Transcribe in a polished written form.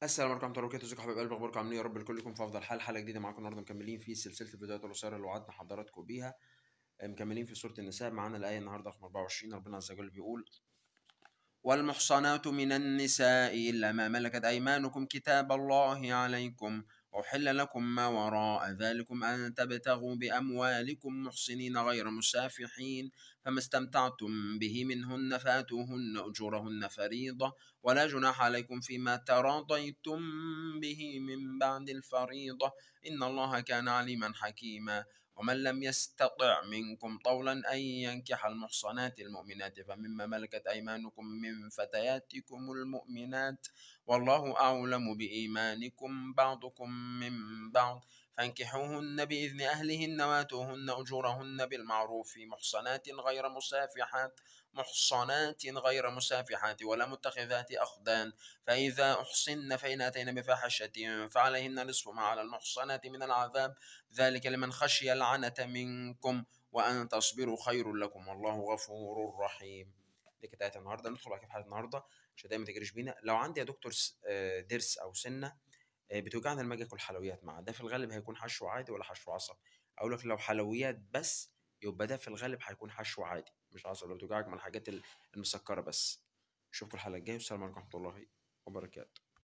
السلام عليكم ورحمة الله وبركاته، ازيكم يا حبايب قلبي، اخباركم عاملين ايه؟ يا رب الكل يكون في افضل حال. حلقة جديدة معاكم النهارده، مكملين في سلسلة الفيديوهات القصيرة اللي وعدنا حضراتكم بيها. مكملين في سورة النساء. معانا الآية النهارده رقم 24. ربنا عز وجل بيقول: والمحصنات من النساء إلا ما ملكت أيمانكم كتاب الله عليكم، أحل لكم ما وراء ذلكم أن تبتغوا بأموالكم محصنين غير مسافحين، فما استمتعتم به منهن فآتوهن أجورهن فريضة، ولا جناح عليكم فيما تراضيتم به من بعد الفريضة، إن الله كان عليما حكيما. ومن لم يستطع منكم طولا أن ينكح المحصنات المؤمنات فمما ملكت أيمانكم من فتياتكم المؤمنات، والله أعلم بإيمانكم بعضكم من بعض، فانكحوهن بإذن أهلهن وآتوهن أجورهن بالمعروف محصنات غير مسافحات ولا متخذات أخدان، فإذا أحصن فإن أتين بفاحشة فعليهن نصف ما على المحصنات من العذاب، ذلك لمن خشي العنة منكم، وأن تصبروا خير لكم، والله غفور رحيم. دي كانت آية النهارده. ندخل بقى في حلقة النهارده عشان دايما ما تجريش بينا. لو عندي يا دكتور ضرس أو سنة بتوجعنا لما أجي آكل حلويات، مع ده في الغالب هيكون حشو عادي ولا حشو عصب؟ أقول لك لو حلويات بس يبقى ده في الغالب هيكون حشو عادي مش عصب، لو بتوجعك من الحاجات المسكرة بس. أشوفكم الحلقة الجاية، والسلام عليكم ورحمة الله وبركاته.